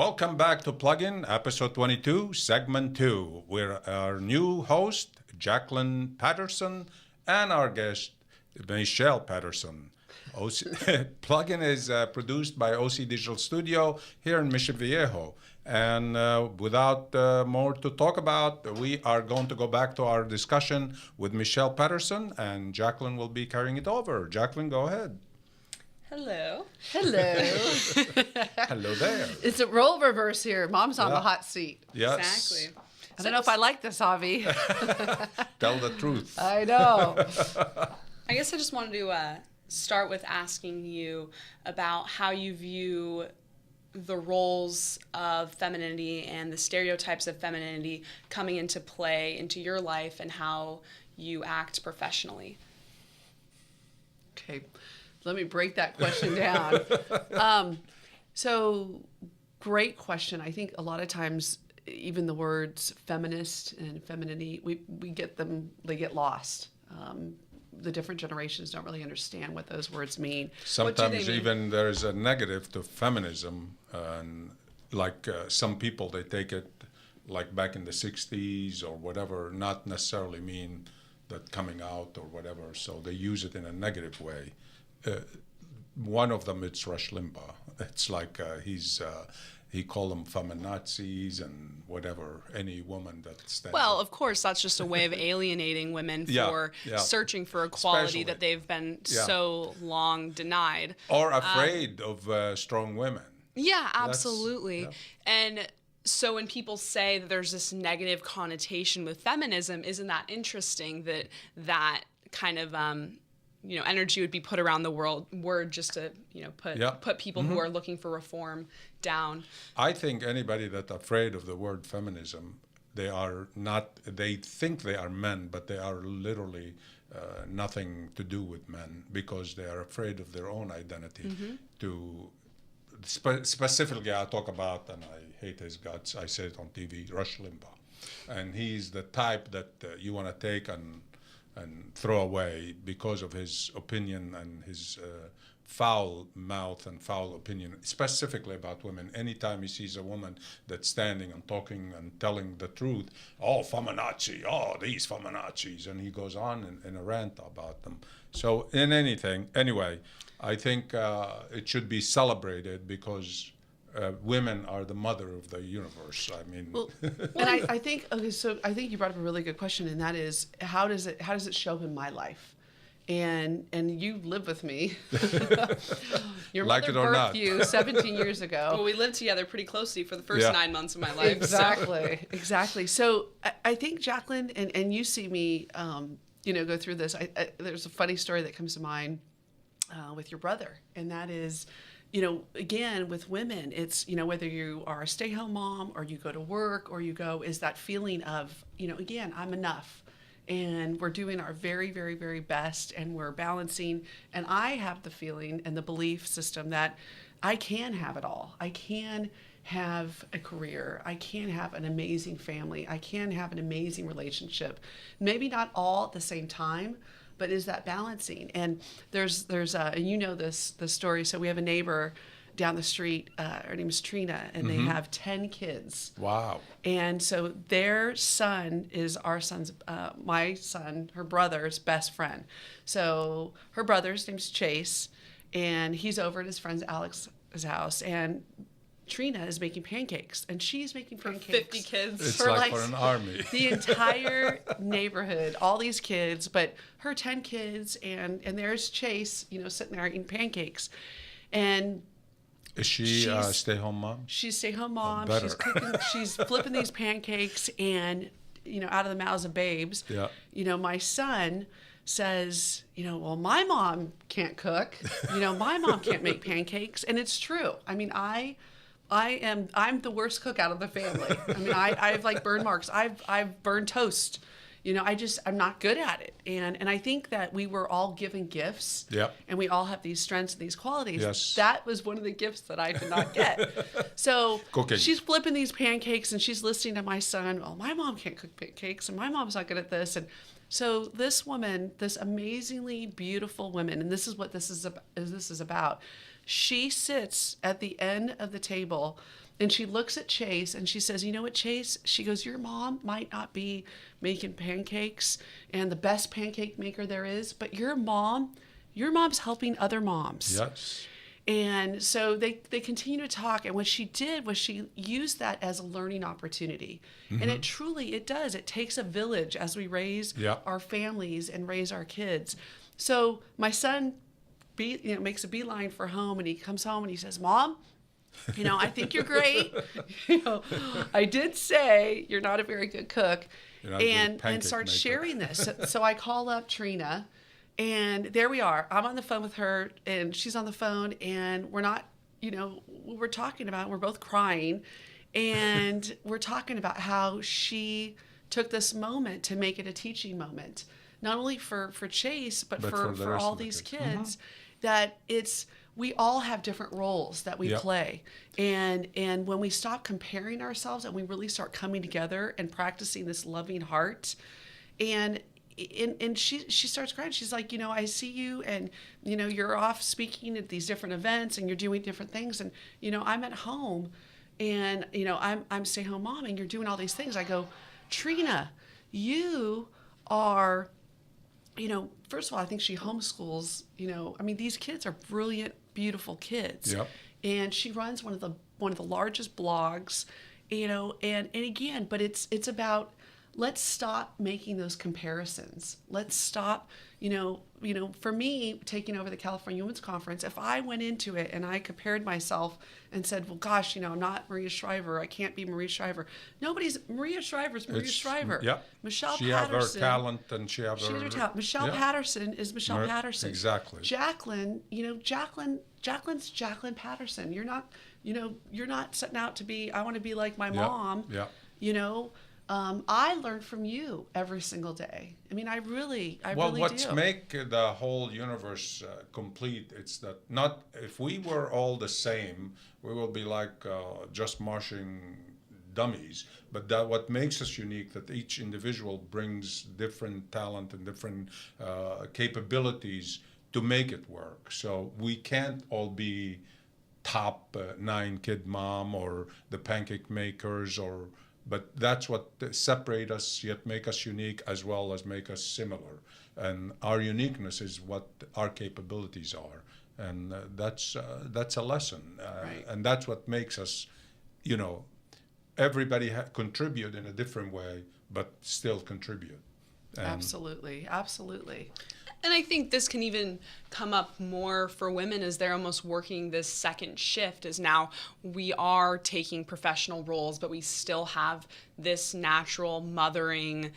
Welcome back to Plugin, episode 22, segment 2. We're our new host, Jaclyn Patterson, and our guest, Michelle Patterson. Plugin is produced by OC Digital Studio here in Mission Viejo. And without more to talk about, we are going to go back to our discussion with Michelle Patterson, and Jaclyn will be carrying it over. Jaclyn, go ahead. Hello. Hello there. It's a role reverse here. Mom's on the hot seat. Yes. Exactly. I don't know if I like this, Avi. Tell the truth. I know. I guess I just wanted to start with asking you about how you view the roles of femininity and the stereotypes of femininity coming into play into your life and how you act professionally. Okay. Let me break that question down. So, great question. I think a lot of times, even the words feminist and femininity, we get them, they get lost. The different generations don't really understand what those words mean. Sometimes even there's a negative to feminism, and like some people, they take it like back in the 60s or whatever, not necessarily mean that coming out or whatever, so they use it in a negative way. One of them, it's Rush Limbaugh. It's like he called them feminazis and whatever, any woman that stands Well, up. of course, that's just a way of alienating women for searching for equality that they've been so long denied. Or afraid of strong women. Yeah, absolutely. And so when people say that there's this negative connotation with feminism, isn't that interesting that kind of energy would be put around the word just to put people who are looking for reform down? I think anybody that's afraid of the word feminism, they think they are men, but they are literally nothing to do with men because they are afraid of their own identity. Specifically, I talk about, and I hate his guts, I say it on TV, Rush Limbaugh. And he's the type that you want to take and throw away because of his opinion and his foul mouth and foul opinion, specifically about women. Anytime he sees a woman that's standing and talking and telling the truth, these feminazis, and he goes on in a rant about them. So anyway, I think it should be celebrated because women are the mother of the universe. I mean, and I think I think you brought up a really good question, and that is how does it show up in my life? And you live with me. Your like mother it or birthed not. you 17 years ago. Well, we lived together pretty closely for the first 9 months of my life. Exactly. So I think, Jaclyn, and you see me, go through this. There's a funny story that comes to mind with your brother, and that is, again, with women, it's, whether you are a stay-home mom or you go to work or is that feeling of, again, I'm enough. And we're doing our very, very, very best, and we're balancing. And I have the feeling and the belief system that I can have it all. I can have a career. I can have an amazing family. I can have an amazing relationship. Maybe not all at the same time, but is that balancing? And there's and this story. So we have a neighbor down the street. Her name is Trina, and they have 10 kids. Wow. And so their son is my son, her brother's best friend. So her brother's name's Chase, and he's over at his friend Alex's house, and Trina is making pancakes, and she's making pancakes. 50 kids. It's like for an army. The entire neighborhood, all these kids, but her 10 kids, and there's Chase, sitting there eating pancakes. And is she stay-home mom? She's stay-home mom. Oh, she's cooking. She's flipping these pancakes, and out of the mouths of babes. Yeah. My son says, well, my mom can't cook. My mom can't make pancakes, and it's true. I mean, I'm the worst cook out of the family. I mean, I've like burn marks. I've burned toast. I'm not good at it. And I think that we were all given gifts. Yep. And we all have these strengths and these qualities. Yes. That was one of the gifts that I did not get. So Cooking. She's flipping these pancakes, and she's listening to my son. Well, my mom can't cook pancakes, and my mom's not good at this. And so this woman, this amazingly beautiful woman, and this is what this is about. She sits at the end of the table And she looks at Chase and she says, you know what, Chase? She goes, your mom might not be making pancakes and the best pancake maker there is, but your mom's helping other moms. Yes. And so they continue to talk. And what she did was she used that as a learning opportunity. And it truly, it does. It takes a village as we raise our families and raise our kids. So my son makes a beeline for home, and he comes home and he says, Mom, I think you're great. I did say you're not a very good cook, and start sharing this. So I call up Trina, and there we are. I'm on the phone with her, and she's on the phone, and we're not, we're talking about, we're both crying, and we're talking about how she took this moment to make it a teaching moment, not only for Chase, but for all these kids, that we all have different roles that we play. And when we stop comparing ourselves and we really start coming together and practicing this loving heart, and she starts crying. She's like, I see you, and, you're off speaking at these different events and you're doing different things. And, I'm at home and, I'm stay-home mom and you're doing all these things. I go, Trina, you are, first of all, I think she homeschools, these kids are brilliant, beautiful kids. Yep. And she runs one of the largest blogs, and again, but it's about, let's stop making those comparisons. Let's stop, for me, taking over the California Women's Conference, if I went into it and I compared myself and said, well, gosh, I'm not Maria Shriver. I can't be Maria Shriver. Maria Shriver's Maria Shriver. Yeah. Michelle she Patterson. She have her talent and she have her talent. Michelle Patterson is Michelle Patterson. Exactly. Jaclyn, Jaclyn's Jaclyn Patterson. You're not setting out to be, I want to be like my mom. Yeah. I learn from you every single day. I really do. What's make the whole universe complete, it's that not, if we were all the same, we will be like just marching dummies. But that what makes us unique, that each individual brings different talent and different capabilities to make it work. So we can't all be top 9-kid mom or the pancake makers, but that's what separate us, yet make us unique, as well as make us similar. And our uniqueness is what our capabilities are, and that's a lesson. Right. And that's what makes us, everybody contribute in a different way, but still contribute. And absolutely. And I think this can even come up more for women as they're almost working this second shift, as now we are taking professional roles, but we still have this natural mothering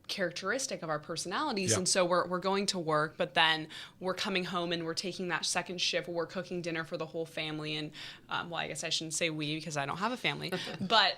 characteristic of our personalities. Yeah. And so we're going to work, but then we're coming home and we're taking that second shift where we're cooking dinner for the whole family. And I guess I shouldn't say we, because I don't have a family, but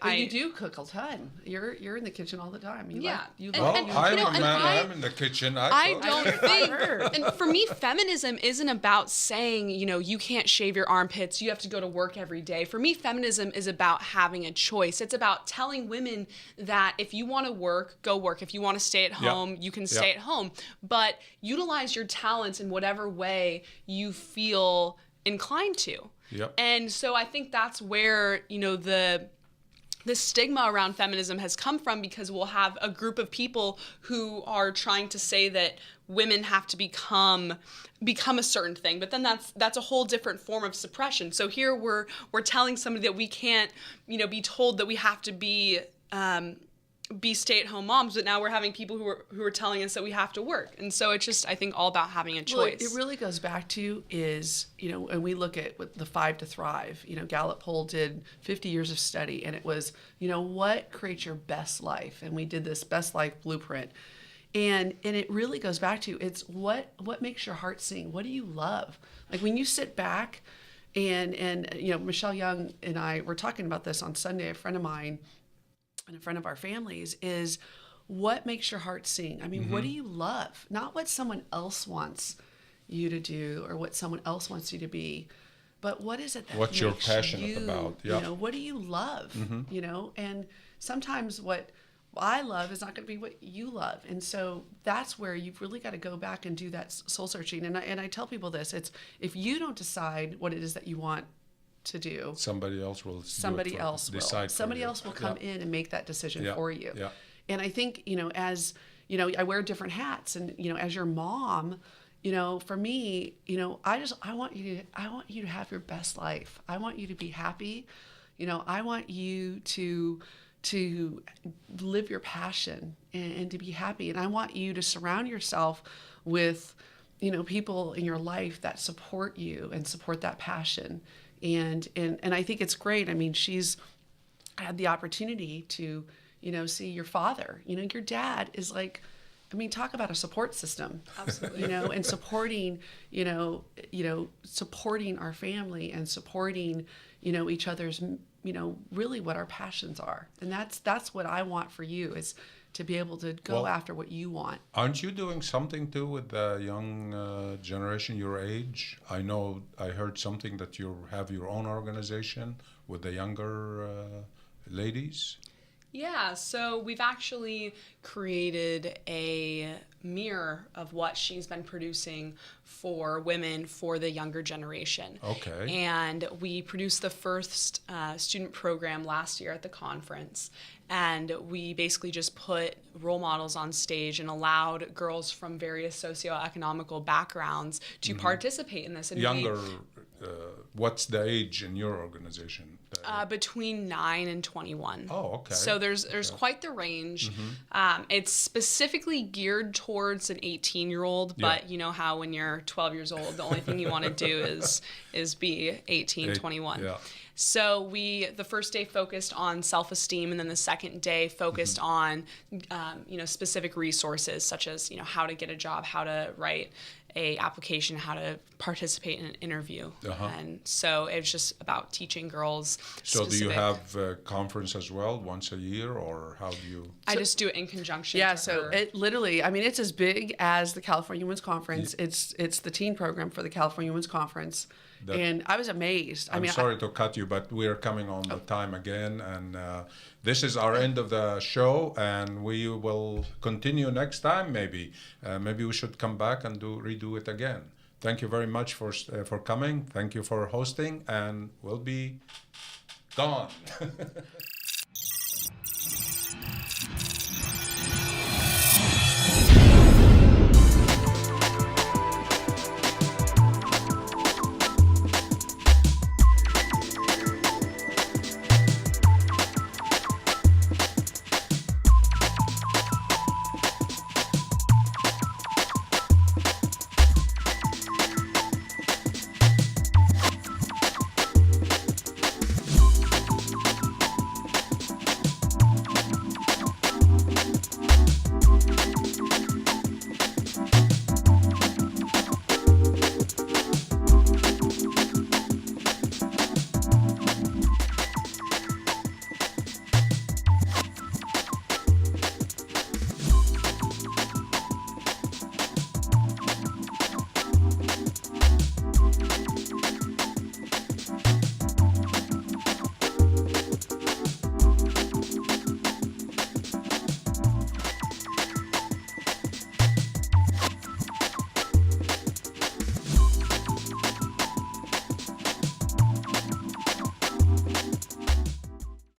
you do cook a ton. You're in the kitchen all the time. I'm in the kitchen. I don't think, and for me, feminism isn't about saying, you can't shave your armpits, you have to go to work every day. For me, feminism is about having a choice. It's about telling women that if you want to work, go work. If you want to stay at home, you can stay at home. But utilize your talents in whatever way you feel inclined to. Yep. And so I think that's where, the stigma around feminism has come from, because we'll have a group of people who are trying to say that women have to become a certain thing, but then that's a whole different form of suppression. So here we're telling somebody that we can't, be told that we have to be stay-at-home moms, but now we're having people who are telling us that we have to work. And so it's just, I think, all about having a choice. Well, it really goes back to is, and we look at the 5 to Thrive, Gallup poll did 50 years of study, and it was, what creates your best life? And we did this best life blueprint. And it really goes back to, it's what makes your heart sing? What do you love? Like when you sit back and Michelle Young and I were talking about this on Sunday, a friend of mine, and in front of our families, is what makes your heart sing? What do you love? Not what someone else wants you to do or what someone else wants you to be, but what is it that what makes you're passionate about? Yeah. What do you love? And sometimes what I love is not going to be what you love. And so that's where you've really got to go back and do that soul searching. And I tell people this, it's if you don't decide what it is that you want to do, somebody else will somebody else will. Somebody else will come in and make that decision for you. Yeah. And I think, as, I wear different hats, and, as your mom, for me, I want you to have your best life. I want you to be happy. I want you to live your passion and to be happy. And I want you to surround yourself with, people in your life that support you and support that passion. And I think it's great. I mean, she's had the opportunity to, see your father. Your dad is like, talk about a support system. Absolutely. And supporting, supporting our family and supporting, each other's, really what our passions are. And that's what I want for you, is to be able to go after what you want. Aren't you doing something too with the young generation your age? I know I heard something that you have your own organization with the younger ladies. Yeah, so we've actually created a mirror of what she's been producing for women for the younger generation. Okay. And we produced the first student program last year at the conference. And we basically just put role models on stage and allowed girls from various socioeconomical backgrounds to participate in this. And younger, what's the age in your organization? Between 9 and 21. Oh, okay. So there's quite the range. It's specifically geared towards an 18-year-old, but you know how when you're 12 years old, the only thing you want to do is be 18, 21. Yeah. So the first day focused on self-esteem, and then the second day focused on, specific resources such as, how to get a job, how to write a application, how to participate in an interview. And so it's just about teaching girls. So do you have a conference as well once a year, or how do you? I just do it in conjunction. Yeah, to so her. it literally, it's as big as the California Women's Conference. It's the teen program for the California Women's Conference. And I was amazed. I'm sorry to cut you, but we are coming on the time again, and this is our end of the show, and we will continue next time. Maybe we should come back and redo it again. Thank you very much for coming. Thank you for hosting, and we'll be gone.